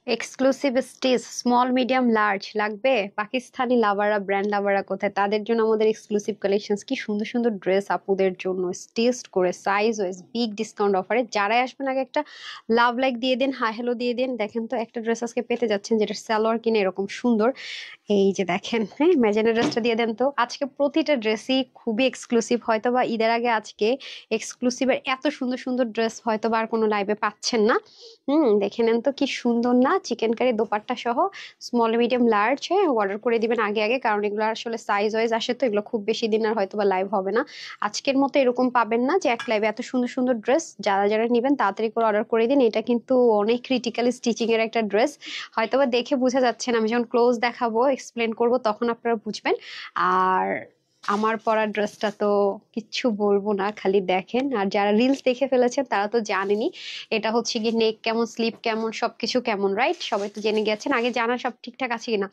Exclusive stitch small medium large লাগবে? Pakistani লাভাররা, brand লাভাররা কোথায়? তাদের জন্য আমাদের এক্সক্লুসিভ কালেকশন, কি সুন্দর সুন্দর ড্রেস আপুদের জন্য স্টিচড করে সাইজ ওয়াইজ বিগ ডিসকাউন্ট অফারে। যারাই আসবেন আগে একটা লাভ লাইক দিয়ে দিন, হাই হ্যালো দিয়ে দিন। দেখেন তো একটা ড্রেস আজকে পেতে যাচ্ছেন যেটা সালোয়ার কিনে এরকম সুন্দর, এই যে দেখেন, হ্যাঁ ম্যাজেন্টা ড্রেসটা দিয়ে দেন তো। আজকে প্রতিটা ড্রেসই খুবই এক্সক্লুসিভ, হয়তো বা ঈদের আগে আজকে এক্সক্লুসিভের এত সুন্দর সুন্দর ড্রেস হয়তো বা আর কোনো লাইভে পাচ্ছেন না। দেখে নেন তো কি সুন্দর না, চিকেন কারি দোপাট্টা সহ স্মল মিডিয়াম লার্জ। হ্যাঁ অর্ডার করে দিবেন আগে আগে, কারণ এগুলো আসলে সাইজ ওয়াইজ আসে, তো এগুলো খুব বেশি দিন আর হয়তো বা লাইভ হবে না। আজকের মতো এরকম পাবেন না যে এক লাইভে এত সুন্দর সুন্দর ড্রেস। যারা যারা নেবেন তাড়াতাড়ি করে অর্ডার করে দিন। এটা কিন্তু অনেক ক্রিটিক্যাল স্টিচিং এর একটা ড্রেস, হয়তো বা দেখে বোঝা যাচ্ছে না, আমি যখন ক্লোজ দেখাবো এক্সপ্লেন করব তখন আপনারা বুঝবেন। আর আমার পরা ড্রেসটা তো কিচ্ছু বলবো না, খালি দেখেন। আর যারা রিলস দেখে ফেলেছেন তারা তো জানেনই এটা হচ্ছে কি নেক কেমন, স্লিপ কেমন, সবকিছু কেমন, রাইট? সবাই তো জেনে গেছেন, আগে জানা সব ঠিকঠাক আছে কিনা।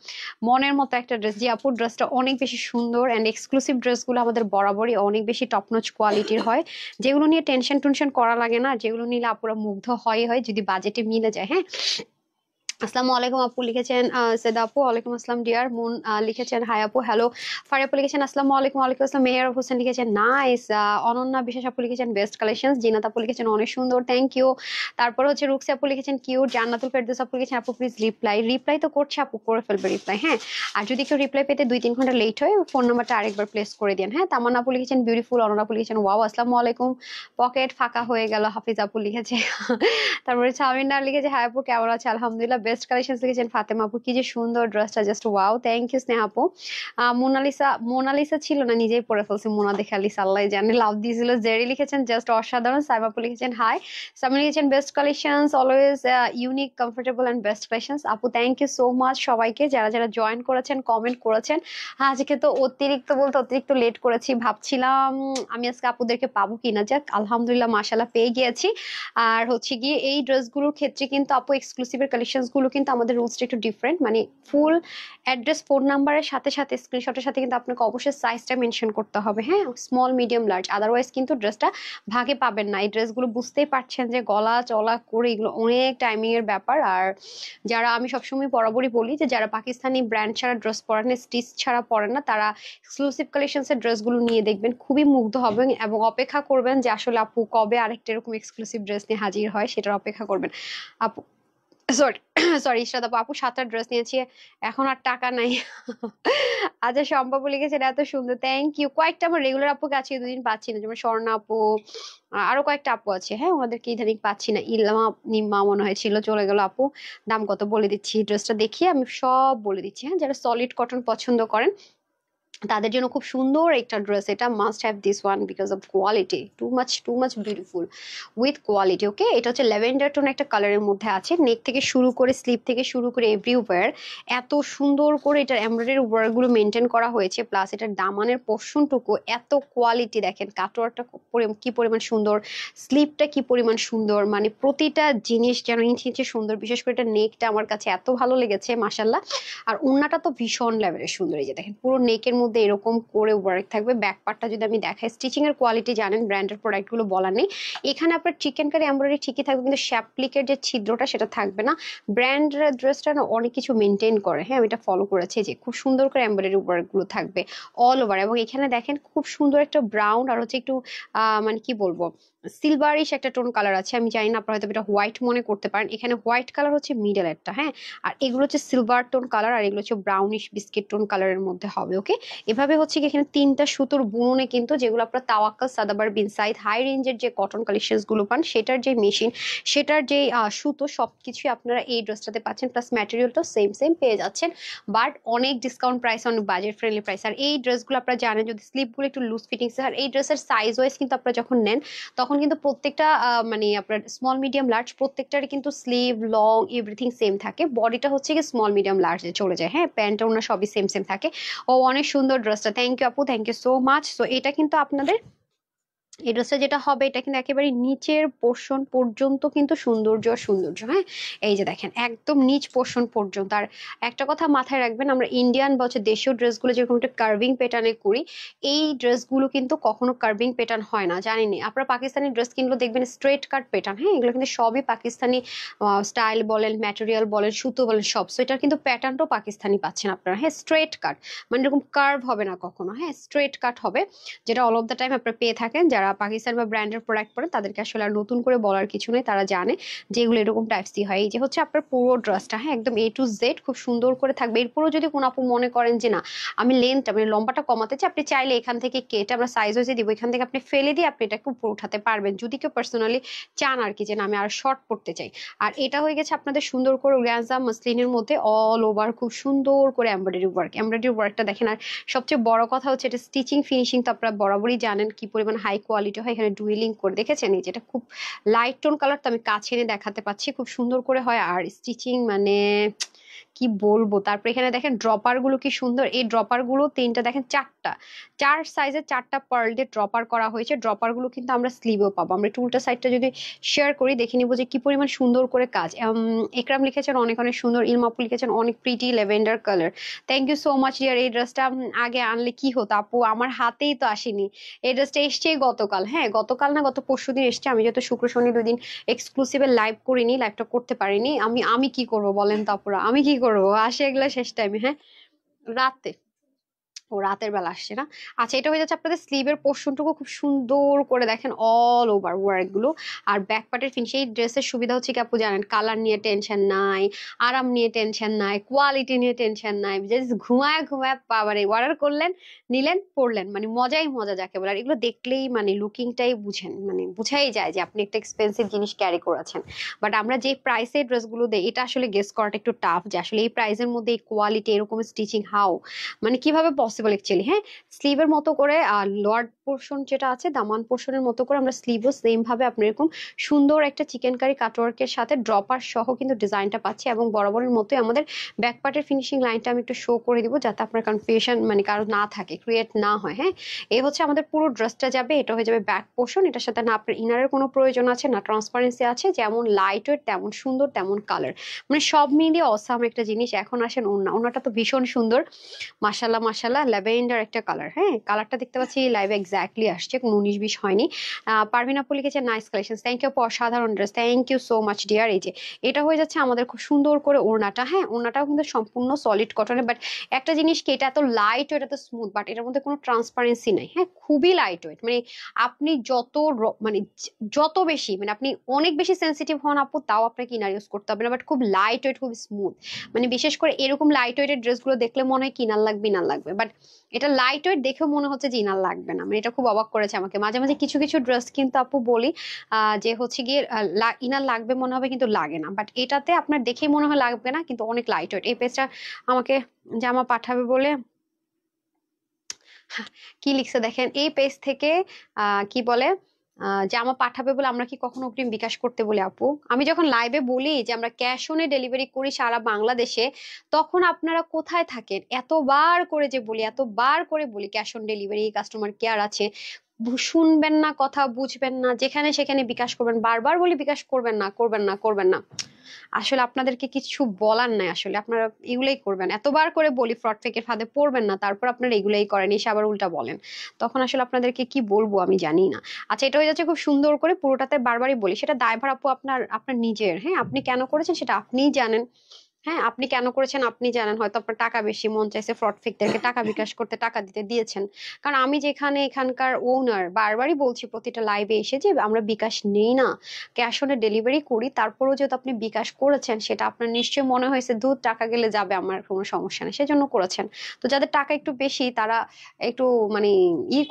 মনের মতো একটা ড্রেস, যে আপুর ড্রেসটা অনেক বেশি সুন্দর। অ্যান্ড এক্সক্লুসিভ ড্রেসগুলো আমাদের বরাবরই অনেক বেশি টপ নচ কোয়ালিটির হয়, যেগুলো নিয়ে টেনশন টেনশন করা লাগে না, যেগুলো নিলে আপুরা মুগ্ধ হয় হয় যদি বাজেটে মিলে যায়। হ্যাঁ, আসসালামু আলাইকুম আপু লিখেছেন, সেদা আপু ওয়ালাইকুম আসসালাম। ডিয়ার মুন লিখেছেন হাই আপু হ্যালো। ফারি আপু লিখেছেন আসসালামু আলাইকুম। ওয়ালাইকুম আসসালাম। মেহের হোসেন লিখেছেন নাইস। অনন্যা বিশ্বাস আপু লিখেছেন বেস্ট কালেকশন। জিনাত আপু লিখেছেন অনেক সুন্দর, থ্যাংক ইউ। তারপর হচ্ছে রুকসি আপু লিখেছেন কিউট। জান্নাতুল ফেরদৌস আপু লিখেছেন আপু প্লিজ রিপ্লাই। রিপ্লাই তো করছে আপু, করে ফেলবে রিপ্লাই। হ্যাঁ, আর যদি কেউ রিপ্লাই পেতে 2-3 ঘন্টা লেট হয় ফোন নাম্বারটা আরেকবার প্লেস করে দিন। হ্যাঁ, তামান্না আপু লিখেছেন বিউটিফুল। অনন্যা আপু লিখেছেন ওয়াও আসসালামু আলাইকুম। পকেট ফাঁকা হয়ে গেল, হাফিজ আপু লিখেছে। তারপরে সামিনা লিখেছে হাই আপু কেমন আছে, আলহামদুলিল্লাহ। বেস্ট কালেকশন লিখেছেন ফাতেমা আপু, কি যে সুন্দর ড্রেসটা, just wow, thank you Sneha আপু। মোনালিসা, মোনালিসা ছিল না, নিজেই পড়ে ফেলছে মোনা দেখে, আলিসা আল্লাহ জানে লাভ দিয়েছিল। জেরি লিখেছেন জাস্ট অসাধারণ। সাইমা আপু লিখেছেন হাই। সামি লিখেছেন best collections always unique comfortable and best collections. আপু থ্যাংক ইউ সো মাচ সবাইকে যারা যারা জয়েন করেছেন, কমেন্ট করেছেন। আজকে তো অতিরিক্ত বলতে অতিরিক্ত লেট করেছি, ভাবছিলাম আমি আজকে আপুদেরকে পাবো কিনা, যাক আলহামদুলিল্লাহ মাশাল্লাহ পেয়ে গিয়েছি। আর হচ্ছে গিয়ে এই ড্রেসগুলোর ক্ষেত্রে কিন্তু আপু এক্সক্লুসিভের কালেকশনস গুলো কিন্তু আমাদের রুলসটা একটু ডিফারেন্ট, মানে ফুল অ্যাড্রেস ফোন নাম্বারের সাথে সাথে স্ক্রিনশটের সাথে কিন্তু আপনাকে অবশ্যই সাইজটা মেনশন করতে হবে। হ্যাঁ, স্মল মিডিয়াম লার্জ, আদারওয়াইজ কিন্তু ড্রেসটা ভাগে পাবেন না। এই ড্রেসগুলো বুঝতেই পারছেন যে গলা চলা করে এগুলো অনেক টাইমিং এর ব্যাপার। আর যারা, আমি সবসময় বরাবরই বলি যে যারা পাকিস্তানি ব্র্যান্ড ছাড়া ড্রেস পরেন না, স্টিচ ছাড়া পরেন না, তারা এক্সক্লুসিভ কালেকশনস এর ড্রেসগুলো নিয়ে দেখবেন, খুবই মুগ্ধ হবেন এবং অপেক্ষা করবেন যে আসলে আপু কবে আরেকটা এরকম এক্সক্লুসিভ ড্রেস নিয়ে হাজির হয়, সেটার অপেক্ষা করবেন। আপু সরি সরি ইশরাত আপু, আপু 7টা ড্রেস নিয়েছি, এখন আর টাকা নাই। আচ্ছা সম্ভব লিখেছেন এত সুন্দর, থ্যাংক ইউ। কয়েকটা আমার রেগুলার আপুকে আছে, দুদিন পাচ্ছি না, যেমন স্বর্ণা আপু, আরো কয়েকটা আপু আছে। হ্যাঁ, ওনাদেরকে ইদানিং পাচ্ছি না। ইলমা, নিম্মা মনে হয়েছিল, চলে গেল আপু। দাম কত বলে দিচ্ছি, ড্রেসটা দেখিয়ে আমি সব বলে দিচ্ছি। হ্যাঁ, যারা সলিড কটন পছন্দ করেন তাদের জন্য খুব সুন্দর একটা ড্রেস, এটা must have this one because of quality, too much beautiful with quality. Okay, এটা হচ্ছে ল্যাভেন্ডার টোন একটা কালারের মধ্যে আছে। নেক থেকে শুরু করে স্লিপ থেকে শুরু করে এভরিওয়্যার এত সুন্দর করে এটার এমব্রয়ডারি ওয়ার্ক গুলো মেনটেন করা হয়েছে, প্লাস এটার দামানের পোর্শনটুকু এত কোয়ালিটি। দেখেন কাটওয়ার্কটা কি পরিমাণ সুন্দর, স্লিপটা কি পরিমাণ সুন্দর, মানে প্রতিটা জিনিস যেন ইঞ্চি ইঞ্চি সুন্দর। বিশেষ করে এটা নেকটা আমার কাছে এত ভালো লেগেছে মাসাল্লাহ। আর ওড়নাটা তো ভীষণ লেভেলের সুন্দর, এই যে দেখেন পুরো নেকের মধ্যে এরকম করে ওয়ার্ক থাকবে। ব্যাক পার্টটা যদি আমি দেখাই, স্টিচিং এর কোয়ালিটি জানেন, ব্র্যান্ডের প্রোডাক্ট গুলো বলার নেই। এখানে আপনার চিকেন কারি এমব্রয়ডারি ঠিকই থাকবে, কিন্তু শ্যাপলিকের যে ছিদ্রটা সেটা থাকবে না। ব্র্যান্ড ড্রেসটা না অনেক কিছু মেনটেন করে। হ্যাঁ, আমি এটা ফলো করেছি, যে খুব সুন্দর করে এমব্রয়ডারি ওয়ার্ক গুলো থাকবে অল ওভার। এবং এখানে দেখেন খুব সুন্দর একটা ব্রাউন আর হচ্ছে একটু মানে কি বলবো, সিলভারিশ একটা টোন কালার আছে। আমি জানি না আপনারা হয়তো এটা হোয়াইট মনে করতে পারেন, এখানে হোয়াইট কালার হচ্ছে মিডল একটা। হ্যাঁ, আর এগুলো হচ্ছে সিলভার টোন কালার, আর এগুলো হচ্ছে ব্রাউনিশ বিস্কিট টোন কালারের মধ্যে হবে। ওকে, এভাবে হচ্ছে কি এখানে 3টা সুতোর বুননে কিন্তু, যেগুলো আপনার তাওয়াক্কাল, সাদাবার, বিন সাইদ হাই রেঞ্জের যে কটন কালেকশনস গুলো পান, সেটার যে মেশিন, সেটার যে সুতো, সবকিছুই আপনারা এই ড্রেসটাতে পাচ্ছেন। প্লাস ম্যাটেরিয়ালটাও সেম সেম পেয়ে যাচ্ছেন, বাট অনেক ডিসকাউন্ট প্রাইস, অনেক বাজেট ফ্রেন্ডলি প্রাইস। আর এই ড্রেসগুলো আপনারা জানেন যদি স্লিপগুলো একটু লুজ ফিটিংস, আর এই ড্রেসের সাইজ ওয়াইজ কিন্তু আপনারা যখন নেন তখন কিন্তু প্রত্যেকটা মানে আপনার স্মল মিডিয়াম লার্জ প্রত্যেকটারই কিন্তু স্লিভ লং এভরিথিং সেম থাকে। বডিটা হচ্ছে কি স্মল মিডিয়াম লার্জে চলে যায়। হ্যাঁ, প্যান্টটা ওনার সবই সেম সেম থাকে। ও অনেক সুন্দর ড্রেসটা, থ্যাংক ইউ আপু, thank you so much. So এটা কিন্তু আপনাদের এই ড্রেসটা যেটা হবে এটা কিন্তু একেবারে নিচের পোর্শন পর্যন্ত কিন্তু সৌন্দর্য আর সৌন্দর্য, হ্যাঁ। এই যে দেখেন একদম নিচ পোর্শন পর্যন্ত। আর একটা কথা মাথায় রাখবেন, আমরা ইন্ডিয়ান বা হচ্ছে দেশীয় ড্রেসগুলো যেরকম একটা কার্ভিং প্যাটার্নে করি, এই ড্রেসগুলো কিন্তু কখনো কার্ভিং প্যাটার্ন হয় না, জানেননি আপনারা। পাকিস্তানি ড্রেস কিনলে দেখবেন স্ট্রেট কাট প্যাটার্ন, হ্যাঁ। এগুলো কিন্তু সবই পাকিস্তানি স্টাইল বলেন, ম্যাটেরিয়াল বলেন, সুতো বলেন, সব। সো এটার কিন্তু প্যাটার্নটাও পাকিস্তানি পাচ্ছেন আপনারা, হ্যাঁ। স্ট্রেট কাট মানে এরকম কার্ভ হবে না কখনো, হ্যাঁ। স্ট্রেট কাট হবে, যেটা অল অফ দ্য টাইম আপনারা পেয়ে থাকেন। যারা পাকিস্তান বা ব্র্যান্ডের প্রোডাক্ট পরে তাদেরকে আসলে আর নতুন করে বলার কিছু নেই, তারা জানে যে এগুলো এরকম টাইপসই হয়। এই যে হচ্ছে আপনার পুরো ড্রেসটা, হ্যাঁ, একদম A to Z খুব সুন্দর করে থাকবে। এরপরও যদি কোনো আপু মনে করেন যে না আমি লেন্থটা মানে লম্বাটা কমাতে চাই, আপনি চাইলে এখান থেকে কেটে আমরা সাইজ হয়েছে দিব, এখান থেকে আপনি ফেলে দিয়ে আপনি এটাকে উপরে উঠাতে পারবেন, যদি কেউ পার্সোনালি চান আর কি যে না আমি আর শর্ট পড়তে চাই। আর এটা হয়ে গেছে আপনাদের সুন্দর করে অর্গানজা মাসলিনের মধ্যে অল ওভার খুব সুন্দর করে এমব্রয়ডারি ওয়ার্ক। এমব্রয়ডারি ওয়ার্কটা দেখেন। আর সবচেয়ে বড় কথা হচ্ছে এটা স্টিচিং ফিনিশিং তো আপনারা বরাবরই জানেন কি পরিমাণ হাই কোয়ালিটি হয়। এখানে ডুয়েলিং করে দেখেছেন, এই যেটা খুব লাইট টোন কালার, তো আমি কাছে এনে দেখাতে পাচ্ছি, খুব সুন্দর করে হয়। আর স্টিচিং মানে কি বলবো। তারপর এখানে দেখেন ড্রপার গুলো কি সুন্দর, এই ড্রপার গুলো তিনটা দেখেন, চারটা, চার সাইজের চারটা পার্ল দিয়ে ড্রপার করা হয়েছে। ড্রপার গুলো কিন্তু আমরা স্লিভেও পাবো। আমরা একটু উল্টা সাইডটা যদি শেয়ার করি দেখে নিবো যে কি পরিমাণ সুন্দর করে কাজ। একরাম লিখেছেন অনেক অনেক সুন্দর, ইলমাপু লিখেছেন অনেক pretty lavender colour. Thank you so much dear. এই ড্রেসটা আগে আনলে কি হতো আপু, আমার হাতেই তো আসেনি। এই ড্রেসটা এসছেই গতকাল, হ্যাঁ গতকাল না গত পরশু দিন এসছে। আমি যেহেতু শুক্র শনি 2 দিন এক্সক্লুসিভে লাইভ করিনি, লাইভটা করতে পারিনি। আমি কি করব বলেন তো আপুরা, আমি কি করব, আসে এগুলা শেষ টাইমে, হ্যাঁ রাতে। ও রাতের বেলা আসছে না। আচ্ছা, এটা হয়ে যাচ্ছে আপনাদের স্লিভের পোর্শনটুকু খুব সুন্দর করে দেখেন অল ওভার ওয়ার্ক গুলো। আর ব্যাক পার্টের ফিনিশ। এই ড্রেসের সুবিধা হচ্ছে কি আপু জানেন, কালার নিয়ে টেনশন নাই, আরাম নিয়ে টেনশন নাই, কোয়ালিটি নিয়ে টেনশন নাই। জাস্ট ঘুমায় ঘুমায় পাওয়ারে অর্ডার করলেন, নিলেন, পড়লেন, মানে মজাই মজা যাকে বলে। আর এগুলো দেখলেই মানে লুকিংটাই বুঝেন, মানে বুঝাই যায় যে আপনি একটা এক্সপেন্সিভ জিনিস ক্যারি করেছেন। বাট আমরা যে প্রাইসে ড্রেসগুলো দেই এটা আসলে গেস করাটা একটু টাফ, যে আসলে এই প্রাইসের মধ্যে এই কোয়ালিটি এরকম স্টিচিং হাউ, মানে কিভাবে পসিবল অ্যাকচুয়ালি, হ্যাঁ। স্লিভের মতো করে লোয়ার পোর্শন যেটা আছে দামান পোর্শনের মতো করে আমরা স্লিভও সেম ভাবে আপনার এরকম সুন্দর একটা চিকেন কারি কাটওয়ার্কের সাথে ড্রপার সহ কিন্তু ডিজাইনটা পাচ্ছি। এবং বরাবরের মতোই আমাদের ব্যাক পার্টের ফিনিশিং লাইনটা আমি একটু শো করে দিব যাতে আপনার কনফিউশন মানে কারো না থাকে, ক্রিয়েট না হয়, হ্যাঁ। এই হচ্ছে আমাদের পুরো ড্রেসটা যাবে, এটা হয়ে যাবে ব্যাক পোর্শন। এটার সাথে না আপনার ইনারের কোনো প্রয়োজন আছে না ট্রান্সপারেন্সি আছে, যেমন লাইট ওয়েট তেমন সুন্দর তেমন কালার, মানে সব মিলিয়ে অসাম একটা জিনিস। এখন আসেন ওড়না, ওড়নাটা তো ভীষণ সুন্দর, মাশাল্লাহ মাশাল্লাহ, ল্যাভেন্ডার একটা কালার, হ্যাঁ। কালারটা দেখতে পাচ্ছি লাইভে এক্স্যাক্টলি আসছে, কোনো 19-20 হয়নি। পারভিন আপু লিখেছে নাইস কালেকশন, থ্যাংক ইউ আপু, অসাধারণ dress, thank you so much dear. এই যে এটা হয়ে যাচ্ছে আমাদের খুব সুন্দর করে ওড়নাটা, হ্যাঁ। ওড়নাটাও কিন্তু সম্পূর্ণ সলিড কটনের, বাট একটা জিনিস কি এটা এত লাইট ওয়েট এত স্মুথ, বাট এটার মধ্যে কোনো ট্রান্সপারেন্সি নাই, হ্যাঁ। খুবই লাইট ওয়েট, মানে আপনি যত মানে যত বেশি মানে আপনি অনেক বেশি সেন্সিটিভ হন আপু তাও আপনাকে ইনার ইউজ করতে হবে না, বাট খুব লাইট ওয়েট খুব স্মুথ। মানে বিশেষ করে এরকম লাইট ওয়েটের ড্রেসগুলো দেখলে মনে হয় কিনার লাগবে ইনার লাগবে, বাট এটা লাইট ওয়েট দেখেও মনে হচ্ছে যে ইনার লাগবে না। মানে এটা খুব অবাক করেছে আমাকে। মাঝে মাঝে কিছু কিছু ড্রেস কিন্তু আপু বলি যে হচ্ছে গিয়ে ইনার লাগবে মনে হবে কিন্তু লাগে না, বাট এটাতে আপনার দেখেই মনে হয় লাগবে না কিন্তু অনেক লাইট ওয়েট। এই পেজটা আমাকে জামা পাঠাবে বলে কি লিখছে দেখেন, এই পেজ থেকে কি বলে জামা পাঠাবে বলে আমরা কি কখনো অগ্রিম বিকাশ করতে বলি আপু? আমি যখন লাইভে বলি যে আমরা ক্যাশ অনে ডেলিভারি করি সারা বাংলাদেশে, তখন আপনারা কোথায় থাকেন? এতবার করে যে বলি, এতবার করে বলি cash on delivery, customer care আছে, শুনবেন না কথা, বুঝবেন না, যেখানে সেখানে বিকাশ করবেন। বারবার বলি বিকাশ করবেন না, করবেন না, করবেন না। আসলে আপনাদেরকে কিছু বলার নাই, আসলে আপনারা এগুলাই করবেন। এতবার করে বলি ফ্রড ফেকের ফাঁদে পড়বেন না, তারপর আপনারা এগুলাই করেন, এসে আবার উল্টা বলেন। তখন আসলে আপনাদেরকে কি বলবো আমি জানি না। আচ্ছা, এটা হয়ে যাচ্ছে খুব সুন্দর করে পুরোটাতে বারবারই বলি, সেটা দায়ভার আপু আপনার আপনার নিজের, হ্যাঁ। আপনি কেন করেছেন সেটা আপনিই জানেন, হ্যাঁ। আপনি কেন করেছেন আপনি জানেন, হয়তো আপনার টাকা বেশি মন চাইছে ফ্রড ফেকদেরকে টাকা বিকাশ করতে, টাকা দিতে দিয়েছেন। কারণ আমি যেখানে এখানকার ওনার, বারবারই বলছি প্রতিটা লাইভে এসে যে আমরা বিকাশ নেই না, ক্যাশ অনে ডেলিভারি করি। তারপরেও যেহেতু আপনি বিকাশ করেছেন সেটা আপনার নিশ্চয়ই মনে হয়েছে দূর টাকা গেলে যাবে, আমার কোনো সমস্যা নেই, সেজন্য করেছেন। তো যাদের টাকা একটু বেশি তারা একটু মানে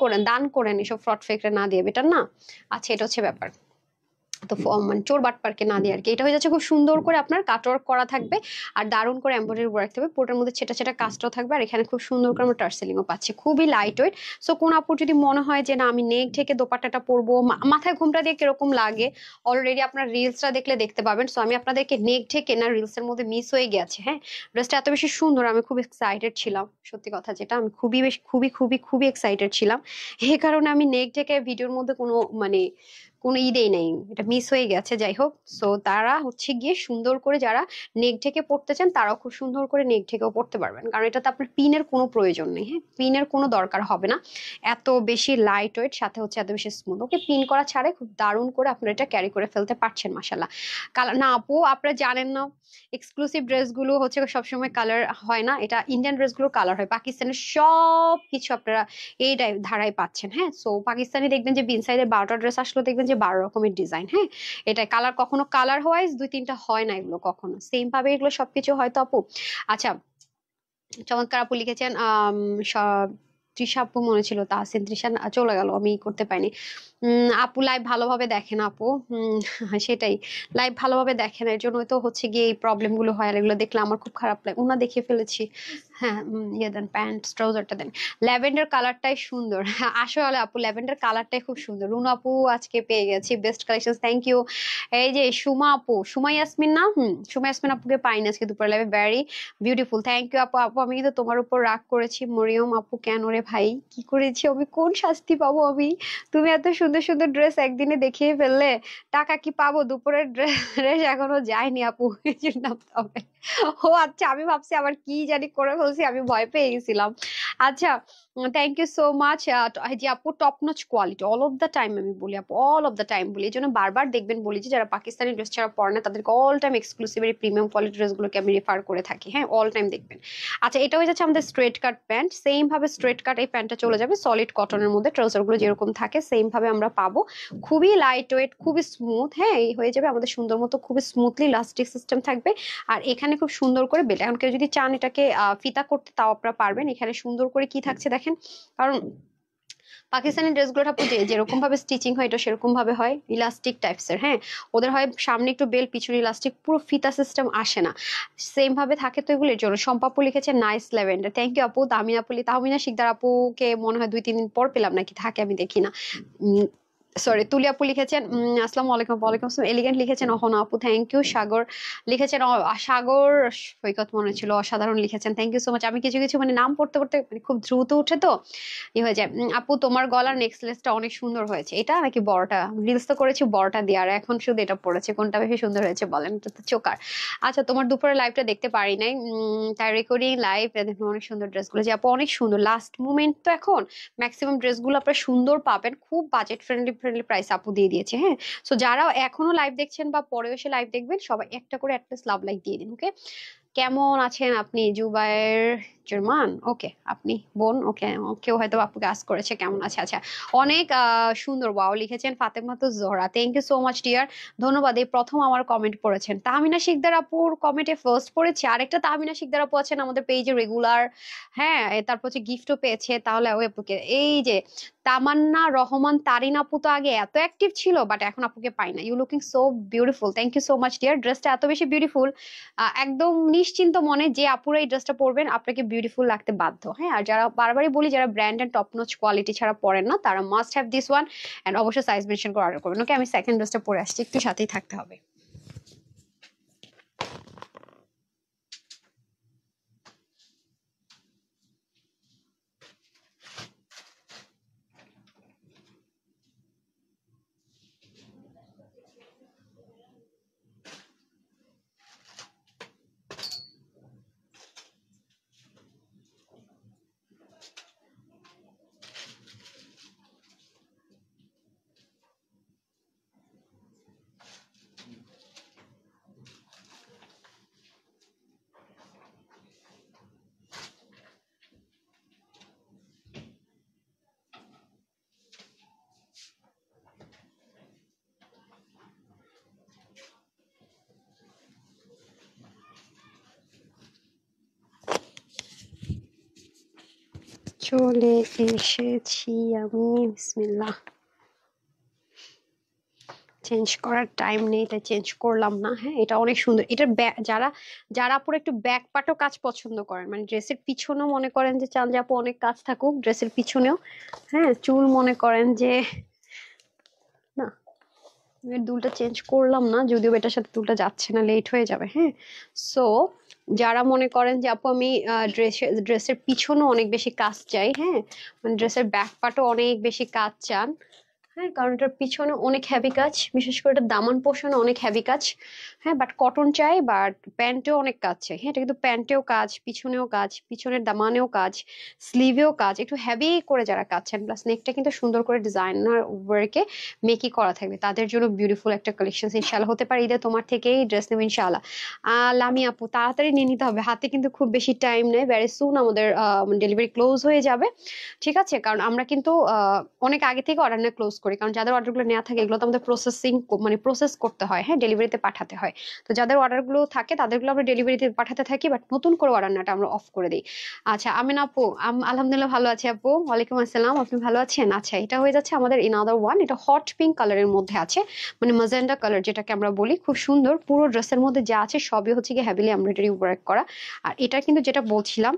করেন, দান করেন, এসব ফ্রড ফেকরে না দিয়ে, বেটার না। আচ্ছা, এটা হচ্ছে ব্যাপার। তো মানে চোর বাটপারকে না দিয়ে আর কি। এটা হয়ে যাচ্ছে খুব সুন্দর করে আপনার কাটওয়ার্ক করা থাকবে আর দারুণ করে এমব্রয়ডারি ওয়ার্ক থাকবে, পুরোটার মধ্যে ছেটা ছেটা কাজটাও থাকবে আর এখানে খুব সুন্দর করে আমরা টার্সেলিংও পাচ্ছি, খুবই লাইট ওয়েট। সো কোন আপুর যদি মনে হয় যে না আমি নেক ঢেকে দোপাট্টাটা পরবো, মাথায় ঘুমটা দিয়ে কিরকম লাগে অলরেডি আপনার রিলসটা দেখলে দেখতে পাবেন। সো আমি আপনাদেরকে নেক ঢেকে না রিলসের মধ্যে মিস হয়ে গেছে, হ্যাঁ ড্রেসটা এত বেশি সুন্দর, আমি খুব এক্সাইটেড ছিলাম, সত্যি কথা যেটা আমি খুবই বেশি খুবই খুবই খুবই এক্সাইটেড ছিলাম। এই কারণে আমি নেক ঢেকে ভিডিওর মধ্যে কোনো মানে কোনো ঈদেই নেই, এটা মিস হয়ে গেছে। যাই হোক, সো তারা হচ্ছে গিয়ে সুন্দর করে যারা নেক ঢেকে পড়তে চান তারাও খুব সুন্দর করে নেক ঢেকেও পড়তে পারবেন, কারণ এটাতে আপনার পিনের কোনো প্রয়োজন নেই, হ্যাঁ পিনের কোনো দরকার হবে না। এত বেশি লাইট ওয়েট, সাথে হচ্ছে এত বেশি স্মুথ, ওকে পিন করা ছাড়াই খুব দারুণ করে আপনারা এটা ক্যারি করে ফেলতে পারছেন মাশাল্লাহ। কালার না আপু আপনারা জানেন না, এক্সক্লুসিভ ড্রেসগুলো হচ্ছে সবসময় কালার হয় না, এটা ইন্ডিয়ান ড্রেসগুলোর কালার হয়, পাকিস্তানের সব কিছু আপনারা এই ধারায় পাচ্ছেন। হ্যাঁ সো পাকিস্তানি দেখবেন যে বিন সাইডের 12টা ড্রেস আসলো দেখবেন যে 12 রকমের ডিজাইন, হ্যাঁ এটা কালার কখনো কালার ওয়াইজ 2-3টা হয় না, এগুলো কখনো সেম ভাবে এগুলো সবকিছু হয়তো আপু। আচ্ছা, চমৎকার আপু লিখেছেন তৃষা আপু মনে ছিল, তাহসিন তৃষা চলে গেল, আমি করতে পারিনি। আপু লাইভ ভালোভাবে দেখেন আপু, সেটাই লাইভ ভালোভাবে দেখেন, এর জন্যই তো হচ্ছে গিয়ে এই প্রবলেম গুলো হয়, আর এগুলো দেখলে আমার খুব খারাপ লাগে, ওনা দেখিয়ে ফেলেছি। হ্যাঁ ইয়ে দেন, প্যান্ট ট্রাউজারটা দেন, ল্যাভেন্ডার কালারটাই সুন্দর। হ্যাঁ, আসলে আপু ল্যাভেন্ডার কালারটাই খুব সুন্দর। রুনু আপু আজকে পেয়ে গেছি বেস্ট কালেকশন, থ্যাংক ইউ। এই যে সুমা আপু, সুমা ইয়াসমিন না, সুমা ইয়াসমিন আপুকে পাইনি আজকে দুপুর লাইভে, ভেরি বিউটিফুল, থ্যাংক ইউ আপু। আপু আমি কিন্তু তোমার উপর রাগ করেছি, মরিয়ম আপু কেন রে ভাই, কি করেছি আমি, কোন শাস্তি পাবো আমি? তুমি এত সুন্দর সুন্দর ড্রেস একদিনে দেখিয়ে ফেললে, টাকা কি পাবো? দুপুরের ড্রেস এখনো যায়নি আপু, এই জন্য হবে। ও আচ্ছা, আমি ভাবছি আবার কি জানি করে ফেলছি, আমি ভয় পেয়ে গেছিলাম। আচ্ছা, থ্যাংক ইউ সো মাচ। যে আপু top notch quality all of the time, আমি বলি আপু অল অফ দ্য টাইম বলি, এই জন্য বারবার দেখবেন বলি যে যারা পাকিস্তানি ড্রেস ছাড়া পরে না তাদেরকে অল টাইম এক্সক্লুসিভ এই প্রিমিয়াম কোয়ালিটি ড্রেসগুলোকে আমি রেফার করে থাকি, হ্যাঁ অল টাইম দেখবেন। আচ্ছা, এটা হয়ে যাচ্ছে আমাদের স্ট্রেট কাট প্যান্ট, সেম ভাবে স্ট্রেট কাট এই প্যান্টটা চলে যাবে সলিড কটনের মধ্যে, ট্রাউজার গুলো যেরকম থাকে সেম ভাবে আমরা পাবো, খুবই লাইট ওয়েট খুবই স্মুথ, হ্যাঁ এই হয়ে যাবে আমাদের সুন্দর মতো, খুবই স্মুথলি ইলাস্টিক সিস্টেম থাকবে। আর এখানে খুব সুন্দর করে বেল্ট, এখন কেউ যদি চান এটাকে ফিতা করতে তাও আপনারা পারবেন, এখানে সুন্দর করে কি থাকছে দেখেন, কারণ পাকিস্তানি ড্রেসগুলো আপু যেরকম ভাবে স্টিচিং হয় এটা সেরকম ভাবে হয় ইলাস্টিক টাইপস এর, হ্যাঁ ওদের হয় সামনে একটু বেল পিছনে ইলাস্টিক, পুরো ফিতা সিস্টেম আসে না, সেম ভাবে থাকে। তো এগুলোর জন্য সম্পাপু লিখেছে নাইস ল্যাভেন্ডার, থ্যাংক ইউ আপু। তাহমিনা আপু, তাহমিনা শিকদার আপুকে মনে হয় 2-3 দিন পর পেলাম নাকি, থাকে আমি দেখি না। সরি, তুলি আপু লিখেছেন আসসালামু আলাইকুম। ওয়ালাইকুম আসসালাম। এলিগেন্ট লিখেছেন অহনা আপু, থ্যাংক ইউ। সাগর লিখেছেন সাগর সৈকত মনে ছিল, অসাধারণ লিখেছেন, থ্যাংক ইউ সো মাচ। আমি কিছু কিছু মানে নাম পড়তে পড়তে মানে খুব দ্রুত উঠে তো ই হয়ে যায়। আপু তোমার গলার নেকলেসটা অনেক সুন্দর হয়েছে, এটা নাকি বড়টা? রিলস তো করেছি বড়টা দিয়ে, আর এখন শুধু এটা পড়েছে, কোনটা বেশি সুন্দর হয়েছে বলেন? এটা তো চোকার। আচ্ছা, তোমার দুপুরের লাইভটা দেখতে পারি নাই, তাই রেকর্ডিং লাইভ দেখুন, অনেক সুন্দর ড্রেসগুলো যে আপু, অনেক সুন্দর লাস্ট মুমেন্ট তো, এখন ম্যাক্সিমাম ড্রেসগুলো আপনারা সুন্দর পাবেন, খুব বাজেট ফ্রেন্ডলি ফ্রেন্ডলি প্রাইস আপু দিয়ে দিয়েছে, হ্যাঁ। সো যারা এখনো লাইভ দেখছেন বা পরেও এসে লাইভ দেখবেন, সবাই একটা করে অ্যাটলিস্ট লাভ লাইক দিয়ে দিন, ওকে। কেমন আছেন আপনি জুবায়ের জার্মান? ওকে, আপনি বোন, ওকে, কেউ হয়তো আপুকে আস্ক করেছে কেমন আছে। আচ্ছা, অনেক সুন্দর ওয়াও লিখেছেন ফাতেমা তো Zohra, thank you so much dear, ধন্যবাদ। এই প্রথম আমার কমেন্ট পড়েছেন, তাহমিনা শিকদার আপুর কমেন্টে ফার্স্ট পড়েছে, আরেকটা তাহমিনা শিকদার আপু আছেন আমাদের পেজে রেগুলার, হ্যাঁ তারপর হচ্ছে গিফটও পেয়েছে, তাহলে ওই আপুকে, এই যে তামান্না রহমান তারিন আপু তো আগে এত অ্যাক্টিভ ছিল, বাট এখন আপুকে পাই না। You looking so beautiful, thank you so much dear, ড্রেসটা এত বেশি বিউটিফুল, একদম নিশ্চিন্ত মনে যে আপুরা এই ড্রেসটা পরবেন আপনাকে বিউটিফুল লাগতে বাধ্য, হ্যাঁ। আর যারা বারবারই বলি যারা brand and top notch quality ছাড়া পরেন না তারা must have this one, and অবশ্যই সাইজ মেনশন করে অর্ডার করবেন, ওকে। আমি সেকেন্ড ড্রেসটা পরে আসছি, একটু সাথেই থাকতে হবে। চলে এসেছি আমি, বিসমিল্লাহ। চেঞ্জ করার টাইম নেই তাই চেঞ্জ করলাম না। হ্যাঁ, এটা অনেক সুন্দর। এটার যারা যারা আপুর একটু ব্যাক পার্টও কাজ পছন্দ করেন, মানে ড্রেসের পিছনেও মনে করেন যে চান যে আপু অনেক কাজ থাকুক ড্রেসের পিছনেও, হ্যাঁ চুল মনে করেন যে না, এর দুলটা চেঞ্জ করলাম না, যদিও এটার সাথে দুলটা যাচ্ছে না, লেট হয়ে যাবে। হ্যাঁ, সো যারা মনে করেন যে আপু আমি ড্রেসের পিছনেও অনেক বেশি কাজ চাই, হ্যাঁ মানে ড্রেসের ব্যাক পার্টও অনেক বেশি কাজ চান, হ্যাঁ কারণ এটার পিছনে অনেক হেভি কাজ, বিশেষ করে এটা দামান পোর্শনে অনেক হেভি কাজ। হ্যাঁ বাট কটন চাই, বাট প্যান্টেও অনেক কাজ চাই। হ্যাঁ এটা কিন্তু প্যান্টেও কাজ, পিছনেও কাজ, পিছনের দামানেও কাজ, স্লিভেও কাজ, একটু হেভি করে যারা কাজ চান, প্লাস নেকটা কিন্তু সুন্দর করে ডিজাইনার ওয়ার্কে মেকই করা থাকবে, তাদের জন্য বিউটিফুল একটা কালেকশন ইনশাল্লাহ হতে পারে। ঈদে তোমার থেকেই ড্রেস নেবে ইনশাল্লাহ। লামি আপু তাড়াতাড়ি নিয়ে নিতে হবে, হাতে কিন্তু খুব বেশি টাইম নেই, ভেরি সুন আমাদের ডেলিভারি ক্লোজ হয়ে যাবে। ঠিক আছে, কারণ আমরা কিন্তু অনেক আগে থেকে অর্ডার নিয়ে ক্লোজ করি, কারণ যাদের অর্ডারগুলো নেওয়া থাকে এগুলো তো আমাদের প্রসেসিং মানে প্রসেস করতে হয়, হ্যাঁ ডেলিভারিতে পাঠাতে হয়। তো যাদের অর্ডারগুলো থাকে তাদেরগুলো আমরা ডেলিভারিতে পাঠাতে থাকি, বাট নতুন করে অর্ডার নেওয়াটা আমরা অফ করে দিই। আচ্ছা আমিন আপু, আলহামদুলিল্লাহ ভালো আছি আপু, ওয়ালাইকুম আসসালাম, আপনি ভালো আছেন? আচ্ছা এটা হয়ে যাচ্ছে আমাদের ইনাদার ওয়ান, এটা হট পিঙ্ক কালারের মধ্যে আছে, মানে ম্যাজেন্ডা কালার যেটাকে আমরা বলি, খুব সুন্দর। পুরো ড্রেসের মধ্যে যা আছে সবই হচ্ছে কি হেভিলি এমব্রয়ডারি ওয়ার্ক করা। আর এটা কিন্তু যেটা বলছিলাম,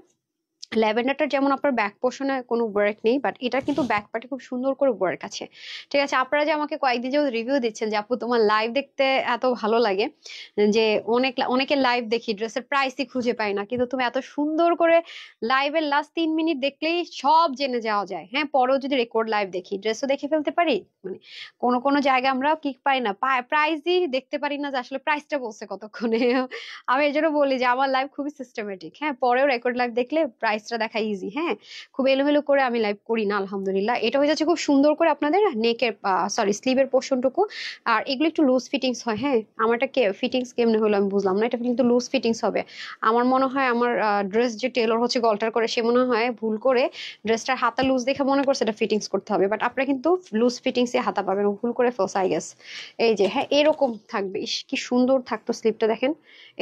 ল্যাভেন্ডারটার যেমন আপনার ব্যাক পোর্শনে কোনো ওয়ার্ক নেই, বাট এটা কিন্তু ব্যাক পার্টে খুব সুন্দর করে ওয়ার্ক আছে। ঠিক আছে, আপনারা যে আমাকে কয়েকদিন যে রিভিউ দিচ্ছেন যে আপু তোমার লাইভ দেখতে এত ভালো লাগে, যে অনেকের লাইভ দেখি ড্রেসের প্রাইসই খুঁজে পাই না, কিন্তু তুমি এত সুন্দর করে লাইভের লাস্ট 3 মিনিট দেখলেই সব জেনে যাওয়া যায়। হ্যাঁ পরেও যদি রেকর্ড লাইভ দেখি ড্রেসও দেখে ফেলতে পারি, মানে কোনো কোনো জায়গায় আমরা কি পাই না, প্রাইসই দেখতে পারি না যে আসলে প্রাইসটা বলছে কতক্ষণে। আমি এই জন্য বলি যে আমার লাইভ খুবই সিস্টেমেটিক, হ্যাঁ পরেও রেকর্ড লাইভ দেখলে প্রাইসটা দেখা ইজি। হ্যাঁ খুব এলোমেলো করে আমি লাইভ করি না আলহামদুলিল্লাহ। এটা হয়ে যাচ্ছে খুব সুন্দর করে আপনাদের নেকের সরি স্লিভের পোর্শনটুকু, আর এগুলো একটু লুজ ফিটিংস হয়। হ্যাঁ আমারটা ফিটিংস কেমনে হলো আমি বুঝলাম না, এটা কিন্তু লুজ ফিটিংস হবে। আমার মনে হয় আমার ড্রেস যে টেলর হচ্ছে গল্টার করে, সে মনে হয় ভুল করে ড্রেসটার হাতা লুজ দেখে মনে করছে এটা ফিটিংস করতে হবে, বাট আপনারা কিন্তু লুজ ফিটিংসে হাতা পাবেন, ভুল করে ফেলছে আই গেস। এই যে হ্যাঁ এরকম থাকবে, ইস কি সুন্দর থাকতো স্লিপটা, দেখেন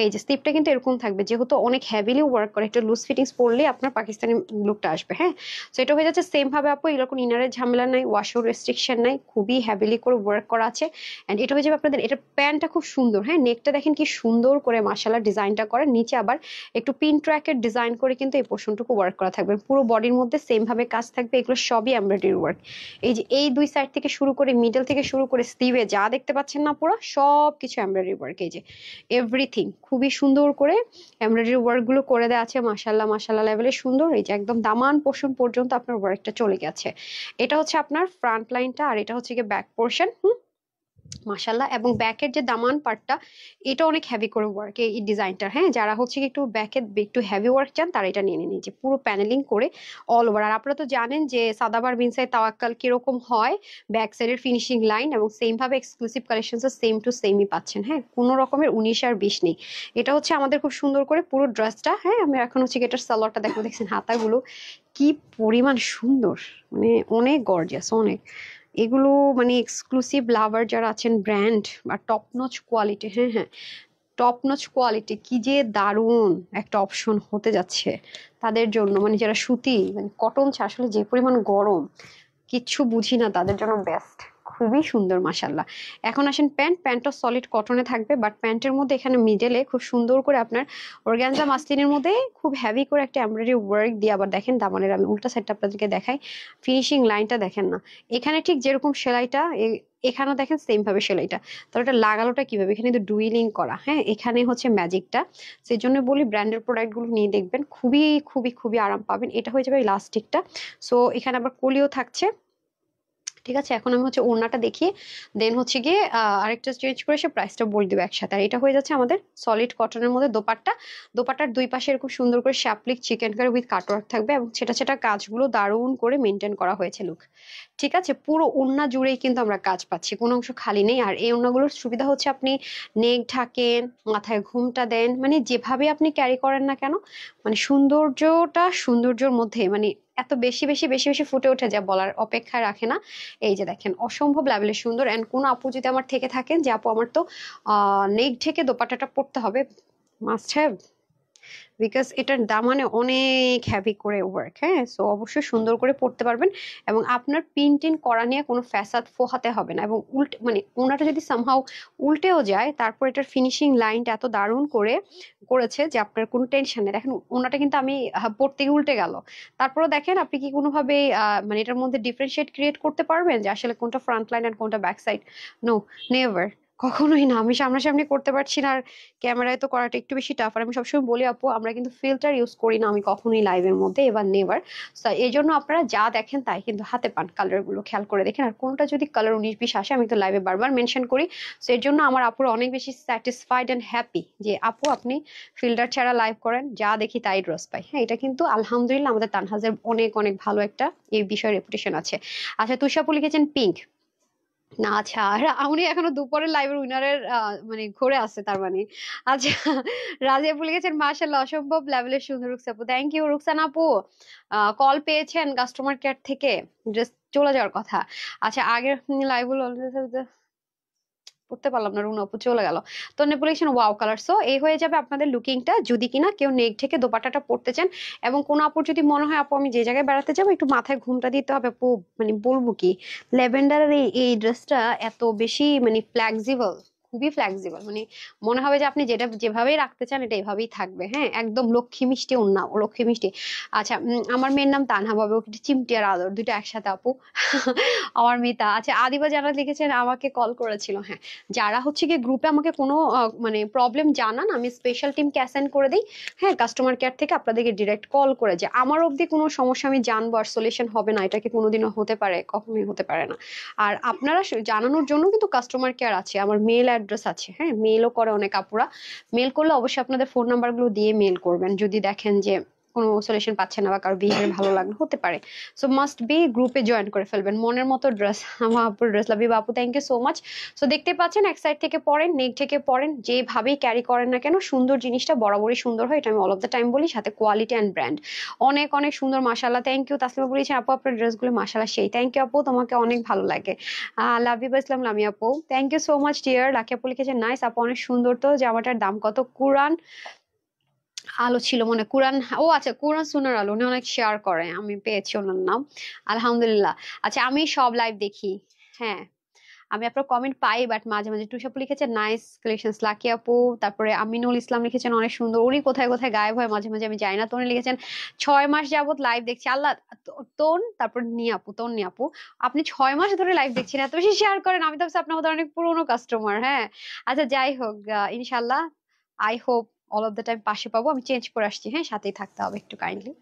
এই যে স্লিপটা কিন্তু এরকম থাকবে, যেহেতু অনেক হেভিলি ওয়ার্ক করে, একটা লুজ ফিটিংস পরলে আপনার পাকিস্তানি লুকটা আসবে। হ্যাঁ তো এটা হয়ে যাচ্ছে সেম ভাবে আপু, এরকম ইনারের ঝামেলা নাই, ওয়াশের রেস্ট্রিকশন নাই, খুবই হেভিলি করে ওয়ার্ক করা আছে। এন্ড এটা হয়ে যাবে আপনাদের, এটা প্যান্টটা খুব সুন্দর, হ্যাঁ নেকটা দেখেন কি সুন্দর করে মাশাআল্লাহ ডিজাইনটা করে, নিচে আবার একটু পিন ট্র্যাকের ডিজাইন করে কিন্তু এই পোর্শনটুকু ওয়ার্ক করা থাকবে, পুরো বডির মধ্যে সেম ভাবে কাজ থাকবে, এগুলো সবই এমব্রয়ডারি ওয়ার্ক। এই যে এই দুই সাইড থেকে শুরু করে মিডল থেকে শুরু করে স্লিভে যা দেখতে পাচ্ছেন না পুরো সব কিছু এমব্রয়ডারি ওয়ার্ক, এই যে এভরিথিং খুবই সুন্দর করে এমব্রয়ডারি ওয়ার্ক গুলো করে দেওয়া আছে, মাশাল্লাহ মাশাল্লাহ লেভেলে সুন্দর। এই যে একদম দামান পোর্শন পর্যন্ত আপনার ওয়ার্কটা চলে গেছে। এটা হচ্ছে আপনার ফ্রন্ট লাইনটা, আর এটা হচ্ছে গিয়ে ব্যাক পোর্শন। মাশাল্লাহ, এবং ব্যাকের যে দামান পার্টটা এটা অনেক হেভি করে ওয়ার্ক এই ডিজাইনটা। হ্যাঁ যারা হচ্ছে কি একটু ব্যাকে একটু হেভি ওয়ার্ক চান তারা এটা নিয়ে নিন, যে পুরো প্যানেলিং করে অল ওভার। আর আপনারা তো জানেন যে সাদাবার বিনসাই তাওয়াক্কাল কিরকম হয়, ব্যাক সাইডের ফিনিশিং লাইন, এবং সেম ভাবে এক্সক্লুসিভ কালেকশন সেম টু সেমই পাচ্ছেন। হ্যাঁ কোনো রকমের 19 আর 20 নেই। এটা হচ্ছে আমাদের খুব সুন্দর করে পুরো ড্রেসটা। হ্যাঁ আমি এখন হচ্ছে কি এটার সালোয়ারটা দেখবো, দেখছেন হাতাগুলো কি পরিমাণ সুন্দর, মানে অনেক গর্জিয়াস অনেক। এগুলো মানে এক্সক্লুসিভ লাভার যারা আছেন ব্র্যান্ড বা টপ নচ কোয়ালিটি, হ্যাঁ হ্যাঁ টপ নচ কোয়ালিটি, কি যে দারুণ একটা অপশন হতে যাচ্ছে তাদের জন্য, মানে যারা সুতি মানে কটন আসলে যে পরিমাণ গরম কিচ্ছু বুঝি না, তাদের জন্য বেস্ট, খুবই সুন্দর মাশাল্লাহ। এখন আসেন প্যান্টটা সলিড কটনে থাকবে, বাট প্যান্টের মধ্যে এখানে মিডলে খুব সুন্দর করে আপনার অর্গানজা মাসলিনের মধ্যে খুব হেভি করে একটা এমব্রয়ডারি ওয়ার্ক দিয়ে, আবার দেখেন দামানের, আমি উল্টা সাইডটা আপনাদেরকে দেখাই, ফিনিশিং লাইনটা দেখেন না, এখানে ঠিক যেরকম সেলাইটা এখানেও দেখেন সেম ভাবে সেলাইটা, তাহলে এটা লাগালোটা কিভাবে, এখানে কিন্তু ডুইলিং করা। হ্যাঁ এখানে হচ্ছে ম্যাজিকটা, সেই জন্য বলি ব্র্যান্ডের প্রোডাক্ট গুলো নিয়ে দেখবেন, খুবই খুবই খুবই আরাম পাবেন। এটা হয়ে যাবে ইলাস্টিকটা, সো এখানে আবার কলিও থাকছে। ঠিক আছে, এখন আমি হচ্ছে ওড়নাটা দেখিয়ে দেন হচ্ছে গিয়ে আরেকটা চেঞ্জ করে সে প্রাইসটা বলে দেবো একসাথে। আর এটা হয়ে যাচ্ছে আমাদের সলিড কটনের মধ্যে দোপাট্টা, দোপাট্টার দুই পাশে এরকম সুন্দর করে শ্যাপলিক চিকেন কারি উইথ কাটওয়ার্ক থাকবে, এবং সেটা সেটা কাজগুলো দারুণ করে মেনটেন করা হয়েছে লুক। ঠিক আছে, পুরো ওড়না জুড়েই কিন্তু আমরা কাজ পাচ্ছি, কোনো অংশ খালি নেই। আর এই ওড়নাগুলোর সুবিধা হচ্ছে আপনি নেক ঢাকেন, মাথায় ঘুমটা দেন, মানে যেভাবে আপনি ক্যারি করেন না কেন, মানে সৌন্দর্যটা সৌন্দর্যের মধ্যে মানে এত বেশি বেশি বেশি বেশি ফুটে ওঠে যা বলার অপেক্ষা রাখে না। এই যে দেখেন অসম্ভব লেভেলের সুন্দর। এন্ড কোন আপু যদি আমার থেকে থাকেন যে আপু আমার তো নেক ঢেকে দোপাট্টাটা পরতে হবে, মাস্ট হ্যাভ, বিকজ এটার দামানে অনেক হ্যাভি করে ওয়ার্ক। হ্যাঁ, সো অবশ্যই সুন্দর করে পড়তে পারবেন এবং আপনার প্রিন্টিং করা নিয়ে কোনো ফ্যাসাদ ফোহাতে হবে না। এবং উল্টে মানে ওনাটা যদি সামহাও উল্টেও যায়, তারপর এটার ফিনিশিং লাইনটা এত দারুণ করে করেছে যে আপনার কোনো টেনশন নেই। দেখেন ওনাটা কিন্তু আমি পড়তে গিয়ে উল্টে গেল, তারপরেও দেখেন আপনি কি কোনোভাবে মানে এটার মধ্যে ডিফারেন্সিয়েট ক্রিয়েট করতে পারবেন যে আসলে কোনটা ফ্রন্ট লাইন আর কোনটা ব্যাক সাইড? নো, নেভার, কখনোই না। আমি সামনাসামনি করতে পারছি না, আর ক্যামেরায় তো করাটা একটু বেশি টাফ। আর আমি সবসময় বলি আপু, আমরা কিন্তু ফিল্টার ইউজ করি না আমি কখনোই লাইভের মধ্যে, এবার নেভার। এই জন্য আপনারা যা দেখেন তাই কিন্তু হাতে পান, কালার গুলো খেয়াল করে দেখেন। আর কোনটা যদি কালার 19-20 আসে, আমি তো লাইভে বারবার মেনশন করি। তো এর জন্য আমার আপুর অনেক বেশি স্যাটিসফাইড এন্ড হ্যাপি যে আপু আপনি ফিল্টার ছাড়া লাইভ করেন, যা দেখি তাই ড্রেস পাই। হ্যাঁ, এটা কিন্তু আলহামদুলিল্লাহ আমাদের তানহাজের অনেক অনেক ভালো একটা এই বিষয়ে রেপুটেশন আছে। আচ্ছা, তুষাপু লিখেছেন পিঙ্ক। না, আচ্ছা, আর উনি এখনো দুপুরের লাইভের উইনারের মানে ঘুরে আছে তার মানে। আচ্ছা, রাজিয়া আপু লিখেছেন মাশাআল্লাহ অসম্ভব লেভেলের সুন্দর। রুকসা আপু, থ্যাংক ইউ। রুকসানা আপু, কল পেয়েছেন কাস্টমার কেয়ার থেকে, জাস্ট চলে যাওয়ার কথা। আচ্ছা, আগের লাইভ গুলো পড়তে পারলাম না, রুনা আপু চলে গেল। তো নেপুলেশন ওয়াও কালার। সো এই হয়ে যাবে আপনাদের লুকিংটা, যদি কিনা কেউ নেক থেকে দোপাট্টাটা পড়তে চান। এবং কোন আপুর যদি মনে হয় আপু আমি যে জায়গায় বেড়াতে যাবো একটু মাথায় ঘুমটা দিতে হবে, আপু মানে বলবো কি, ল্যাভেন্ডারের এই ড্রেসটা এত বেশি মানে ফ্লেক্সিবল, খুবই ফ্লেক্সিবল, মানে মনে হবে যে আপনি যেটা যেভাবেই রাখতে চান এটা এভাবেই থাকবে। হ্যাঁ, একদম লক্ষ্মী মিষ্টি ওন্না, ও লক্ষ্মী মিষ্টি। আচ্ছা, আমার মেয়ের নাম তানহা, বাবা ওকে চিমটি আর আদর দুটো একসাথে আপু। আমার মিতা। আচ্ছা, আদিবা জানাত লিখেছেন আমাকে কল করেছিল। হ্যাঁ, যারা হচ্ছে গিয়ে গ্রুপে আমাকে কোনো মানে প্রবলেম জানান, আমি স্পেশাল টিমকে অ্যাসাইন করে দিই। হ্যাঁ, কাস্টমার কেয়ার থেকে আপনাদেরকে ডিরেক্ট কল করে, যে আমার অবধি কোনো সমস্যা আমি জানবো আর সলিউশন হবে না, এটাকে কোনোদিনও হতে পারে? কখনোই হতে পারে না। আর আপনারা জানানোর জন্য কিন্তু কাস্টমার কেয়ার আছে, আমার মেল অ্যাড্রেস আছে। হ্যাঁ, মেলও করে অনেক আপুরা। মেল করলে অবশ্যই আপনাদের ফোন নাম্বার গুলো দিয়ে মেল করবেন যদি দেখেন যে কোনো সলিউশন পাচ্ছেন না বা কারো বিহেভিয়ার ভালো লাগলো হতে পারে। সো মাস্ট বি গ্রুপে জয়েন করে ফেলবেন। মনের মতো ড্রেস, আমার আপুর ড্রেস, লাভ ইউ আপু, thank you so much. So দেখতে পাচ্ছেন এক সাইড থেকে পরেন, নেক থেকে পরেন, যেভাবেই ক্যারি করেন না কেন সুন্দর জিনিসটা বরাবরই সুন্দর হয়, এটা আমি অল অফ দ্য টাইম বলি। সাথে কোয়ালিটি অ্যান্ড ব্র্যান্ড অনেক অনেক সুন্দর। মাশাআল্লাহ, থ্যাংক ইউ। তাসলিমা বলেছেন আপু আপনার ড্রেসগুলো মাশাআল্লাহ সেই। থ্যাংক ইউ আপু, তোমাকে অনেক ভালো লাগে। লাভ ইউ ইসলাম লামি আপু, thank you so much dear. Lucky আপু লিখেছেন নাইস আপু, অনেক সুন্দর। তো জামাটার দাম কত? কুরআন আলো ছিল মনে, কুরআন, ও আচ্ছা, কুরআন সুনার আলো, উনি অনেক শেয়ার করে, আমি পেয়েছি ওনার নাম, আলহামদুলিল্লাহ। আচ্ছা, আমি সব লাইভ দেখি। হ্যাঁ, আমি আপনার কমেন্ট পাই, বাট মাঝে মাঝে। টুসাপু লিখেছেন নাইস কালেকশন। লাকি আপু, তারপরে আমিনুল ইসলাম লিখেছেন অনেক সুন্দর। উনি কোথায় কোথায় গায়েব হয় মাঝে মাঝে, আমি জানি না। তো উনি লিখেছেন 6 মাস যাবত লাইভ দেখছি। আল্লাহ, তোন, তারপর নিয়াপু, তোন নিয়াপু, আপনি 6 মাস ধরে লাইভ দেখছেন, এত বেশি শেয়ার করেন, আমি তো ভাবছি আপনার মতো অনেক পুরোনো কাস্টমার। হ্যাঁ, আচ্ছা যাই হোক, ইনশাল্লাহ I hope all of the time পাশে পাবো। আমি চেঞ্জ করে আসছি, হ্যাঁ, সাথেই থাকতে হবে একটু কাইন্ডলি।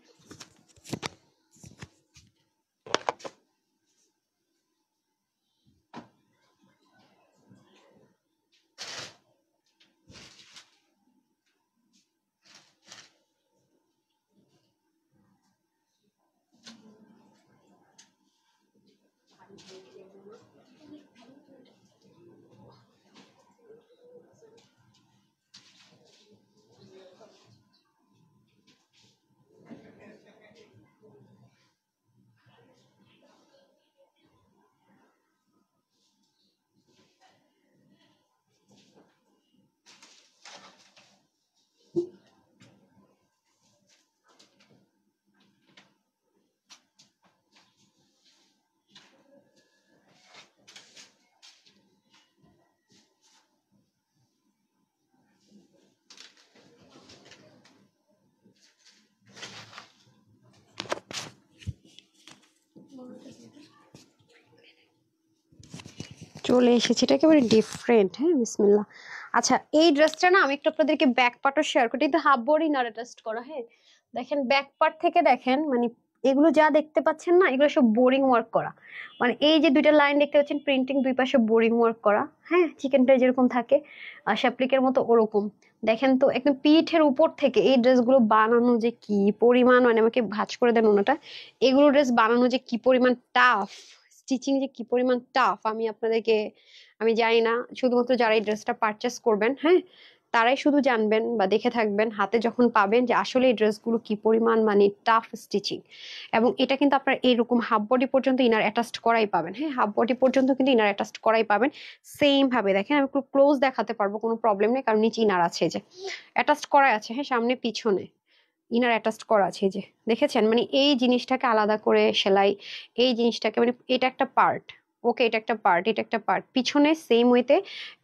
চলে এসেছি, এটা একেবারে ডিফারেন্ট। হ্যাঁ, বিসমিল্লাহ। আচ্ছা, এই ড্রেসটা না আমি একটু আপনাদেরকে ব্যাক পার্টও শেয়ার করি, কিন্তু হাফ বডি না টেস্ট করা। হ্যাঁ, দেখেন ব্যাক পার্ট থেকে দেখেন, মানে এগুলো যা দেখতে পাচ্ছেন না, এগুলো সব বোরিং ওয়ার্ক করা। মানে এই যে দুইটা লাইন দেখতে পাচ্ছেন প্রিন্টিং, দুই পাশে বোরিং ওয়ার্ক করা। হ্যাঁ, চিকেনটা যেরকম থাকে শ্যাপলিকের মতো ওরকম। দেখেন তো একদম পিঠের উপর থেকে এই ড্রেসগুলো বানানো যে কি পরিমাণ, মানে আমাকে ভাঁজ করে দেন ওনাটা, এগুলো ড্রেস বানানো যে কি পরিমাণ টাফ, স্টিচিং যে কি পরিমাণ টাফ, আমি আপনাদেরকে, আমি জানি না, শুধুমাত্র যারা এই ড্রেসটা পারচেস করবেন, হ্যাঁ, তারাই শুধু জানবেন বা দেখে থাকবেন, হাতে যখন পাবেন যে আসলে এই ড্রেসগুলো কি পরিমাণ মানে টাফ স্টিচিং। এবং এটা কিন্তু আপনার এরকম হাফ বডি পর্যন্ত ইনার অ্যাটাচড করাই পাবেন, হ্যাঁ হাফ বডি পর্যন্ত কিন্তু ইনার অ্যাটাচড করাই পাবেন। সেম ভাবে দেখেন, আমি খুব ক্লোজ দেখাতে পারবো, কোনো প্রবলেম নেই, কারণ নিচে ইনার আছে, এই যে অ্যাটাচড করা আছে, হ্যাঁ সামনে পিছনে ইনার অ্যাটাচড করা আছে, এই যে দেখেছেন, মানে এই জিনিসটাকে আলাদা করে সেলাই, এই জিনিসটাকে মানে এটা একটা পার্ট, ওকে এটা একটা পার্ট, এটা একটা পার্ট, পিছনে সেম ওয়েতে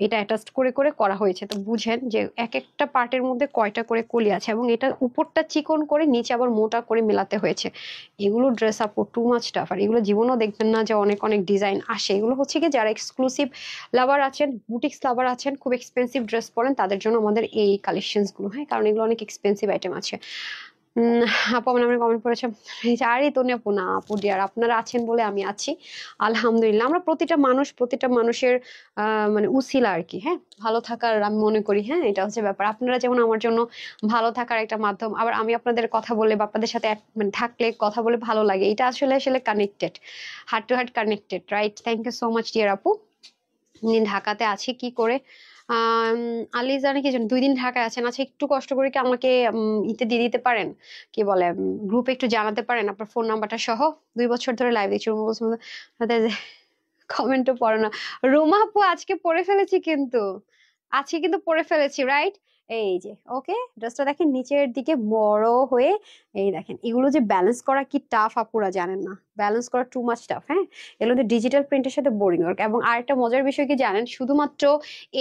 এটা অ্যাটাচড করে করে করা হয়েছে। তো বুঝেন যে এক একটা পার্টের মধ্যে কয়টা করে কলি আছে, এবং এটা উপরটা চিকন করে নিচে আবার মোটা করে মেলাতে হয়েছে। এগুলো dress up too much tough, আর এগুলো জীবনও দেখবেন না যে অনেক অনেক ডিজাইন আসে। এগুলো হচ্ছে কি যারা এক্সক্লুসিভ লাভার আছেন, বুটিক্স লাভার আছেন, খুব এক্সপেন্সিভ ড্রেস পরেন, তাদের জন্য আমাদের এই কালেকশনস গুলো, হ্যাঁ কারণ এগুলো অনেক এক্সপেন্সিভ আইটেম আছে। আপু আমার নামে কমেন্ট করেছে, আরে তো আপু না আপু ডিয়ার, আপনারা আছেন বলে আমি আছি, আলহামদুলিল্লাহ। আমরা প্রতিটা মানুষ, প্রতিটা মানুষের মানে উছিলা আর কি, হ্যাঁ ভালো থাকার আমি মনে করি, হ্যাঁ এটা হচ্ছে ব্যাপার। আপনারা যেমন আমার জন্য ভালো থাকার একটা মাধ্যম, আবার আমি আপনাদের কথা বলে বা আপনাদের সাথে মানে থাকলে কথা বলে ভালো লাগে, এটা আসলে আসলে connected, heart to heart connected, right? Thank you so much dear আপু। ঢাকাতে আছি কি করে? আহ আলিজা নাকি জানি 2 দিন ঢাকায় আছেন। আচ্ছা একটু কষ্ট করে কি আমাকে ইতে দিয়ে দিতে পারেন, কি বলে গ্রুপে একটু জানাতে পারেন আপনার ফোন নাম্বারটা সহ। 2 বছর ধরে লাইভ দেখছি, রুমা বলছে কমেন্টও পড়ো না। রুমা আপু আজকে পড়ে ফেলেছি কিন্তু, আজকে কিন্তু পড়ে ফেলেছি, রাইট? এই যে ওকে, ড্রেসটা দেখেন নিচের দিকে বড় হয়ে, এই দেখেন এগুলো যে ব্যালেন্স করা কি টাফ আপুরা জানেন না, ব্যালেন্স করা টু মাচ টাফ, হ্যাঁ এগুলো ডিজিটাল প্রিন্টের সাথে বোরিং ওয়ার্ক। এবং আরেকটা মজার বিষয় কি জানেন, শুধুমাত্র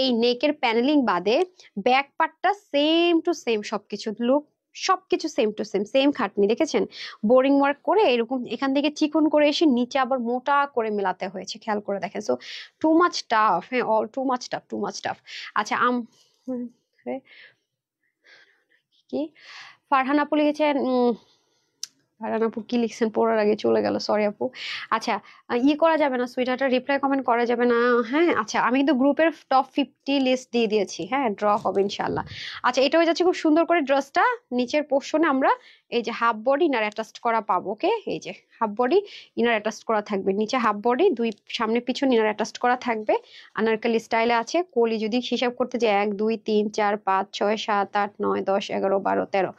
এই নেকের প্যানেলিং বাদে ব্যাক পার্টটা সেম টু সেম, সবকিছু লুক সবকিছু সেম টু সেম, সেম খাটনি দেখেছেন, বোরিং ওয়ার্ক করে এরকম এখান থেকে চিকন করে এসে নিচে আবার মোটা করে মেলাতে হয়েছে, খেয়াল করে দেখেন। সো টু মাচ টাফ, হ্যাঁ all two much tough, two much tough. আচ্ছা কি ফারহান আপু লিখেছেন, ফারহান আপু কি লিখছেন পড়ার আগে চলে গেল, সরি আপু। আচ্ছা করা যাবে না সুইটারটা, রিপ্লাই কমেন্ট করা যাবে না, হ্যাঁ আচ্ছা আমি কিন্তু গ্রুপের টপ 50 লিস্ট দিয়ে দিয়েছি, হ্যাঁ ড্র হবে ইনশাল্লাহ। আচ্ছা এটা হয়ে যাচ্ছে খুব সুন্দর করে ড্রেসটা, নিচের পোর্শনে আমরা এই যে হাফ বডি ইনার অ্যাটাচড করা পাবো, ওকে এই যে হাফ বডি ইনার অ্যাটাচড করা থাকবে, নিচে হাফ বডি দুই সামনে পিছন ইনার অ্যাটাচড করা থাকবে। আনারকলি স্টাইলে আছে, কলি যদি হিসাব করতে যে 1 2 3 4 5 6 7 8 9 10 11 12 13,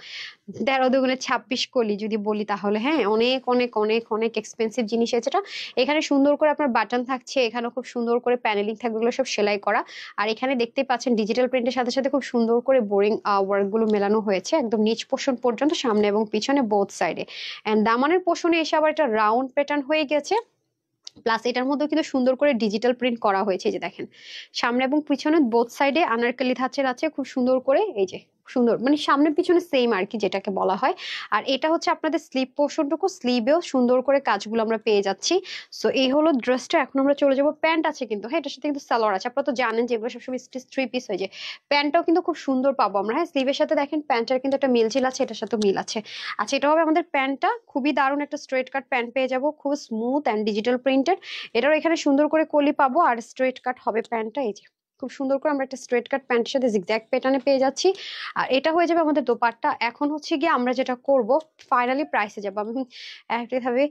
13 দুগুণে 26 কলি যদি বলি তাহলে, হ্যাঁ অনেক অনেক অনেক অনেক এক্সপেন্সিভ জিনিস আছে এটা। এখানে সুন্দর করে আপনার বাটন থাকছে, এখানে খুব সুন্দর করে প্যানেলিং থাকবে, এগুলো সব সেলাই করা। আর এখানে দেখতে পাচ্ছেন ডিজিটাল প্রিন্টের সাথে সাথে খুব সুন্দর করে বোরিং ওয়ার্ক গুলো মেলানো হয়েছে একদম নিচ পোর্শন পর্যন্ত, সামনে এবং পিছনে বোথ সাইডে। এন্ড দামানের পোর্শনে এসে আবার এটা রাউন্ড প্যাটার্ন হয়ে গেছে, প্লাস এটার মধ্যে কিন্তু সুন্দর করে ডিজিটাল প্রিন্ট করা হয়েছে, এই যে দেখেন সামনে এবং পিছনে বোথ সাইডে আনারকলি ধাঁচের আছে খুব সুন্দর করে, এই যে সুন্দর মানে সামনে পিছনে সেম আর কি যেটাকে বলা হয়। আর এটা হচ্ছে আপনাদের স্লিভ পোর্শনটুকু, স্লিভেও সুন্দর করে কাজগুলো আমরা পেয়ে যাচ্ছি। সো এই হলো ড্রেসটা। এখন আমরা চলে যাবো, প্যান্ট আছে কিন্তু, হ্যাঁ এটার সাথে কিন্তু সালোয়ার আছে, আপনারা তো জানেন যে এগুলো সবসময় স্টিচ 3 পিস হয়ে যায়। প্যান্টটাও কিন্তু খুব সুন্দর পাবো আমরা, হ্যাঁ স্লিভের সাথে দেখেন প্যান্টের কিন্তু একটা মিল ঝিল আছে, এটার সাথে মিল আছে। আচ্ছা এটা হবে আমাদের প্যান্টটা, খুবই দারুণ একটা স্ট্রেট কাট প্যান্ট পেয়ে যাবো, খুব স্মুথ অ্যান্ড ডিজিটাল প্রিন্টেড। এটারও এখানে সুন্দর করে কলি পাবো, আর স্ট্রেট কাট হবে প্যান্টটা, এই যে খুব সুন্দর করে আমরা একটা স্ট্রেট কাট প্যান্টের সাথে জিগজ্যাগ প্যাটার্নে পেয়ে যাচ্ছি। আর এটা হয়ে যাবে আমাদের দোপাট্টা। এখন হচ্ছে গিয়ে আমরা যেটা করব, ফাইনালি প্রাইসে যাবো। আমি একটা ভাবে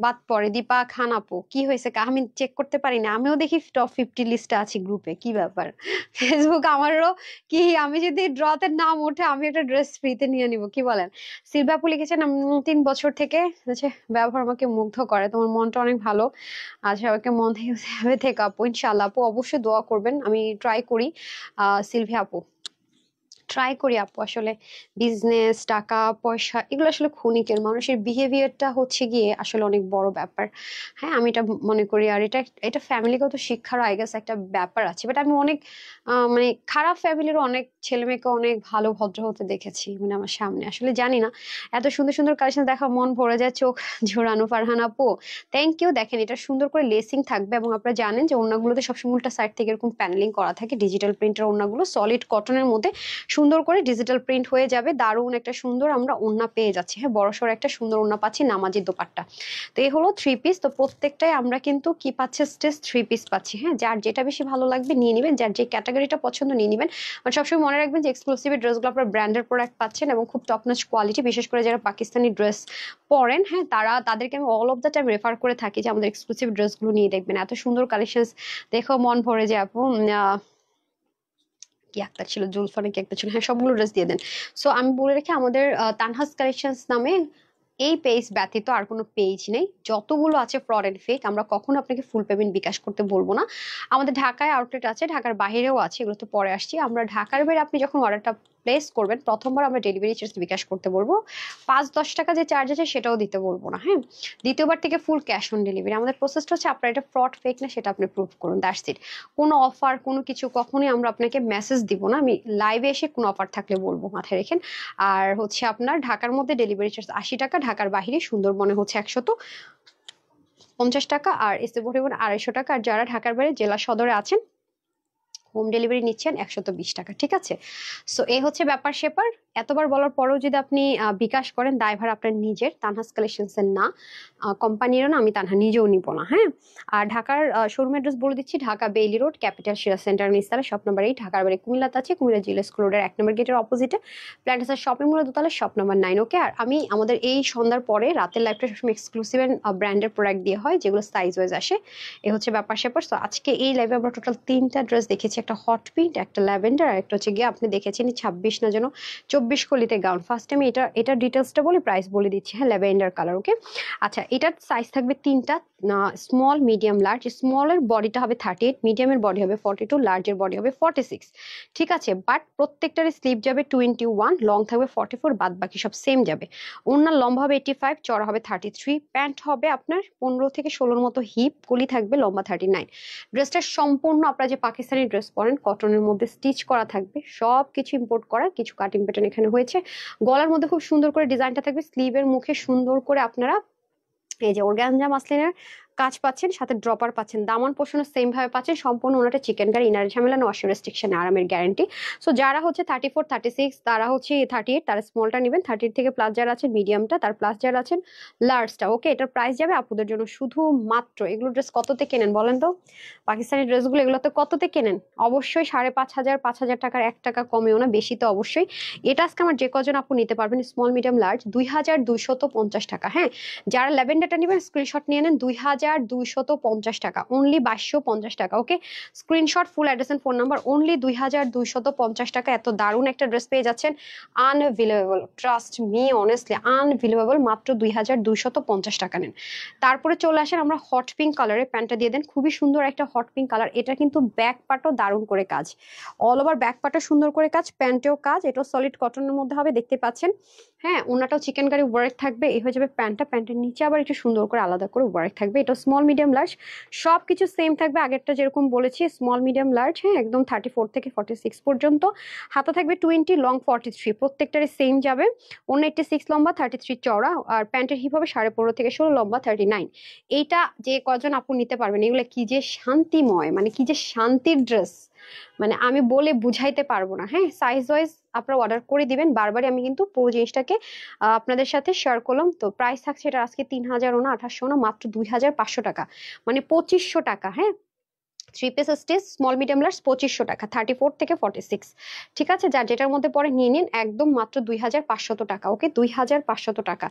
বাদ পড়ে, দীপা খান আপু কি হয়েছে, আমি চেক করতে পারি না, আমিও দেখি টপ 50 লিস্টে আছি গ্রুপে, কি ব্যাপার ফেসবুক আমারও কি, আমি যদি ড্রতে নাম ওঠে আমি একটা ড্রেস ফ্রিতে নিয়ে নিব, কি বলেন? সিলভা আপু লিখেছেন 3 বছর থেকে হচ্ছে ব্যবহার আমাকে মুগ্ধ করে, তোমার মনটা অনেক ভালো। আর সবাইকে মন থেকে ভাবে থেকে আপু, ইনশাল্লাহ আপু অবশ্যই দোয়া করবেন, আমি ট্রাই করি। সিলভি আপু ট্রাই করি আপু, আসলে বিজনেস টাকা পয়সা এগুলো আসলে ক্ষণিকের, মানুষের বিহেভিয়ারটা হচ্ছে গিয়ে আসলে অনেক বড় ব্যাপার, হ্যাঁ আমি এটা মনে করি। আর এটা এটা ফ্যামিলিগত শিক্ষার আই গেস একটা ব্যাপার আছে, বাট আমি অনেক মানে খারাপ ফ্যামিলির অনেক ছেলে মেয়েকে অনেক ভালো ভদ্র হতে দেখেছি, মানে আমার সামনে, আসলে জানি না এত সুন্দর সুন্দর কালেকশন দেখা মন ভরে যায়, চোখ ঝোরানো। ফারহান আপু থ্যাংক ইউ। দেখেন এটা সুন্দর করে লেসিং থাকবে, এবং আপনারা জানেন যে ওড়নাগুলোতে সবসময় উল্টা সাইড থেকে এরকম প্যানেলিং করা থাকে, ডিজিটাল প্রিন্টের ওড়নাগুলো সলিড কটনের মধ্যে সুন্দর করে ডিজিটাল প্রিন্ট হয়ে যাবে, দারুণ একটা সুন্দর আমরা ওড়না পেয়ে যাচ্ছি, হ্যাঁ বড়সড় একটা সুন্দর ওড়না পাচ্ছি, নামাজি দোপাট্টা। তো এই হলো 3 পিস, তো প্রত্যেকটাই আমরা কিন্তু কি পাচ্ছি, স্টেজ 3 পিস পাচ্ছি, হ্যাঁ যার যেটা বেশি ভালো লাগবে নিয়ে নেবেন, যার যে ক্যাটাগরিটা পছন্দ নিয়ে নেবেন। মানে সবসময় মনে রাখবেন যে এক্সক্লুসিভ ড্রেসগুলো আপনার ব্র্যান্ডের প্রোডাক্ট পাচ্ছেন, এবং খুব টপ নচ কোয়ালিটি, বিশেষ করে যারা পাকিস্তানি ড্রেস পরেন, হ্যাঁ তাদেরকে আমি all of the time refer করে থাকি যে আমাদের এক্সক্লুসিভ ড্রেসগুলো নিয়ে দেখবেন, এত সুন্দর কালেকশন দেখো মন ভরে যায় আপু। কি একটা ছিল, জুলফানে কি একটা ছিল, হ্যাঁ সবগুলো ড্রেস দিয়ে দেন। সো আমি বলে রাখি, আমাদের তানহাস কালেকশনস নামে এই পেজ ব্যতীত আর কোনো পেজ নেই। যতগুলো আছে ফ্রড এন্ড ফেক, আমরা কখনো আপনাকে ফুল পেমেন্ট বিকাশ করতে বলবো না। আমাদের ঢাকায় আউটলেট আছে, ঢাকার বাইরেও আছে, এগুলো তো পরে আসছি। আমরা ঢাকার বাইরে আপনি যখন অর্ডারটা প্লেস করবেন, প্রথমবার আমরা ডেলিভারি চার্জ বিকাশ করতে বলবো, 5-10 টাকা যে চার্জ আছে সেটাও দিতে বলবো না, হ্যাঁ। দ্বিতীয়বার থেকে ফুল ক্যাশ অন ডেলিভারি। আমাদের প্রসেসটা হচ্ছে, আপনার এটা ফ্রড ফেক না সেটা আপনি প্রুভ করুন, দ্যাটস ইট। কোনো অফার কোনো কিছু কখনোই আমরা আপনাকে মেসেজ দিব না। আমি লাইভে এসে কোনো অফার থাকলে বলবো, মাথায় রেখেন। আর হচ্ছে আপনার ঢাকার মধ্যে ডেলিভারি চার্জ 80 টাকা, ঢাকার বাইরে সুন্দরবনে হচ্ছে 150 টাকা, আর এসে পরিবহন 250 টাকা। আর যারা ঢাকার বাইরে জেলা সদরে আছেন, হোম ডেলিভারি নিচ্ছেন 120 টাকা, ঠিক আছে। সো এই হচ্ছে ব্যাপার স্যাপার। এতবার বলার পরেও যদি আপনি বিকাশ করেন, দায়ভার আপনার নিজের, তানহাস কালেকশনস এর না, কোম্পানিরও না, আমি তানহা নিজেও নিব না, হ্যাঁ। আর ঢাকার শোরুম অ্যাড্রেস বলে দিচ্ছি, ঢাকা বেইলি রোড, ক্যাপিটাল সিরা সেন্টার নিস্তালা, শপ নাম্বার 8। ঢাকার বাড়ি কুমিল্লাতে আছে, কুমিল্লা জিএল স্কুল রোডের 1 নম্বর গেটের অপোজিটে, প্ল্যান্টাসার শপিং মলের দোতলা, শপ নাম্বার 9, ওকে। আর আমি আমাদের এই সন্ধ্যার পরে রাতের লাইভটা সবসময় এক্সক্লুসিভ এন্ড ব্র্যান্ডের প্রোডাক্ট দিয়ে হয়, যেগুলো সাইজ ওয়াইজ আসে। এ হচ্ছে ব্যাপার স্যাপার। সো আজকে এই লাইভে আমরা টোটাল 3টা ড্রেস দেখেছি, একটা হট পিঙ্ক, একটা ল্যাভেন্ডার, আর একটা হচ্ছে গিয়ে আপনি দেখেছেন 26 না যেন 24 কলিতে গাউন। ফার্স্ট আমি এটা ডিটেলসটা বলি, প্রাইস বলে দিচ্ছি, হ্যাঁ। ল্যাভেন্ডার কালার, ওকে। আচ্ছা, এটার সাইজ থাকবে 3টা, স্মল, মিডিয়াম, লার্জ। স্মলের বডিটা হবে 38, মিডিয়ামের বডি হবে 42, লার্জের বডি হবে 46, ঠিক আছে। বাট প্রত্যেকটার স্লিভ যাবে 21, লং থাকবে 44, বাদ বাকি সব সেম যাবে। ওনার লম্বা হবে 85, চড়া হবে 33, প্যান্ট হবে আপনার 15 থেকে 16-র মতো হিপ, কলি থাকবে, লম্বা 39। ড্রেসটা সম্পূর্ণ আপনারা যে পাকিস্তানি ড্রেস পরেন, কটনের মধ্যে স্টিচ করা থাকবে, সব কিছু ইম্পোর্ট করা, কিছু কাটিং প্যাটার্ন এখানে হয়েছে। গলার মধ্যে খুব সুন্দর করে ডিজাইনটা থাকবে, স্লিভের মুখে সুন্দর করে আপনারা এই যে অর্গানজা মাসলিনের কাজ পাচ্ছেন, সাথে ড্রপার পাচ্ছেন, দামান পোষণও সেম ভাবে পাচ্ছেন। সম্পূর্ণ ওনাটা চিকেন কারি, ইনার ঝামেলা, নো ওয়াশ রেস্ট্রিকশন, আরামের গ্যারান্টি। সো যারা হচ্ছে 34, 36, তারা হচ্ছে 38, তারা স্মলটা নেবেন। 30 থেকে প্লাস যারা আছেন মিডিয়ামটা, তার প্লাস যারা আছেন লার্জটা, ওকে। এটার প্রাইস যাবে আপুদের জন্য শুধুমাত্র, এগুলো ড্রেস কততে কেনেন বলেন তো, পাকিস্তানি ড্রেসগুলো এগুলোতে কততে কেনেন? অবশ্যই 5,500, 5,000 টাকার 1 টাকা কমেও না, বেশি তো অবশ্যই। এটা আজকে আমার যে কজন আপু নিতে পারবেন, স্মল, মিডিয়াম, লার্জ, 2,250 টাকা, হ্যাঁ। যারা ল্যাভেন্ডারটা নেবেন স্ক্রিনশট নিয়ে নেন, 2,250 টাকা, অনলি 2,250 টাকা, okay. Screenshot, full address and phone number, only 2,250 টাকা। এত দারুণ একটা ড্রেস পেয়ে যাচ্ছেন, unbelievable, trust me, honestly unbelievable. মাত্র 2,250 টাকা নেন। তারপরে চলে আসেন, আমরা হট পিঙ্ক কালারের প্যান্টটা দিয়ে দেন, খুবই সুন্দর একটা হট পিঙ্ক কালার। এটা কিন্তু ব্যাক পার্টও দারুণ করে কাজ, অল ওভার ব্যাক পার্টও সুন্দর করে কাজ, প্যান্টেও কাজ, এটাও সলিড কটনের মধ্যে হবে, দেখতে পাচ্ছেন, হ্যাঁ। ওনাটাও চিকেন কারি ওয়ার্ক থাকবে, এই হয়ে যাবে প্যান্টটা। প্যান্টের নিচে আবার একটু সুন্দর করে আলাদা করে ওয়ার্ক থাকবে। এটা স্মল, মিডিয়াম, লার্জ, সবকিছু সেম থাকবে, আগেরটা যেরকম বলেছি, স্মল, মিডিয়াম, লার্জ, হ্যাঁ, একদম 34 থেকে 46 পর্যন্ত। হাতা থাকবে 20, লং 43, প্রত্যেকটারই সেম যাবে। 186 লম্বা, 33 চওড়া, আর প্যান্টের হিপ হবে 15.5 থেকে 16, লম্বা 39। এইটা যে কজন আপু নিতে পারবেন, এগুলো কি যে শান্তিময়, মানে কি যে শান্তির ড্রেস, মানে আমি বলে বুঝাইতে পারবো না, হ্যাঁ। সাইজ ওয়াইজ আপনারা অর্ডার করে দিবেন, বারবারই আমি কিন্তু পুরো জিনিসটাকে আপনাদের সাথে শেয়ার করলাম। তো প্রাইস থাকছে এটা আজকে 3,000 না 2,800 না, মাত্র 2,500 টাকা, মানে 2,500 টাকা, হ্যাঁ। 3 piece stitch, small, medium, large, 2,500 টাকা, 34 থেকে 46, ঠিক আছে। যার যেটার মধ্যে পরে নিয়ে নিন, একদম মাত্র 2,500 টাকা, ওকে। 2,500 টাকা,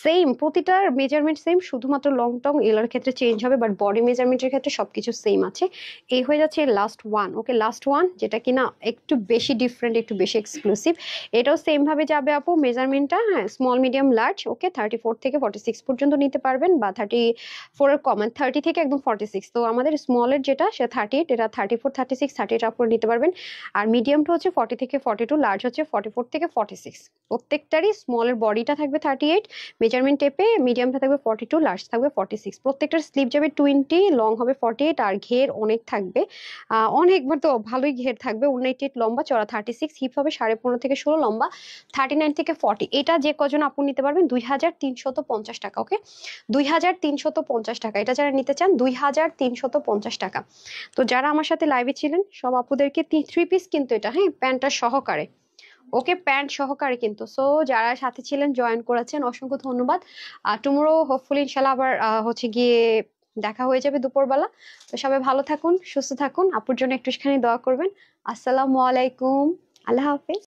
সেম, প্রতিটার মেজারমেন্ট সেম, শুধুমাত্র লং টং এগুলোর ক্ষেত্রে চেঞ্জ হবে, বাট বডি মেজারমেন্টের ক্ষেত্রে সবকিছু সেম আছে। এই হয়ে যাচ্ছে লাস্ট ওয়ান, ওকে। লাস্ট ওয়ান, যেটা কিনা একটু বেশি ডিফারেন্ট, একটু বেশি এক্সক্লুসিভ। এটাও সেম ভাবে যাবে আপু মেজারমেন্টটা, হ্যাঁ। স্মল, মিডিয়াম, লার্জ, ওকে। 34 থেকে 46 পর্যন্ত নিতে পারবেন, বা 34 এর কমন, 30 থেকে একদম 46। তো আমাদের স্মলের যেটা সে 38, এটা 34, 36, 38 আপনারা নিতে পারবেন। আর মিডিয়ামটা হচ্ছে 40 থেকে 42, লার্জ হচ্ছে 44 থেকে 46। প্রত্যেকটারই স্মলের বডিটা থাকবে 38 মেজারমেন্ট টেপে, মিডিয়ামটা থাকবে 42, লার্জ থাকবে 46। প্রত্যেকটার স্লিভ যাবে 20, লং হবে 48, আর ঘের অনেক থাকবে, অনেক তো ভালোই ঘের থাকবে। 188 লম্বা, চড়া 36, হিপ হবে 15.5 থেকে 16, লম্বা 39 থেকে 40। এটা যে কজন আপু নিতে পারবেন, 2,350 টাকা, ওকে। 2,350 টাকা, এটা যারা নিতে চান 2,350 টাকা। তো যারা আমার সাথে লাইভে ছিলেন সব আপুদেরকে 3 পিস কিন্তু এটা, হ্যাঁ, প্যান্টটা সহকারে, ওকে, প্যান্ট সহকারে কিন্তু। সো যারা সাথে ছিলেন, জয়েন করেছেন, অসংখ্য ধন্যবাদ। আর টুমরো হোপফুলি ইনশাল্লাহ আবার হচ্ছে গিয়ে দেখা হয়ে যাবে দুপুরবেলা। তো সবাই ভালো থাকুন, সুস্থ থাকুন, আপুর জন্য একটুখানি দোয়া করবেন। আসসালামু আলাইকুম, আল্লাহ হাফিজ।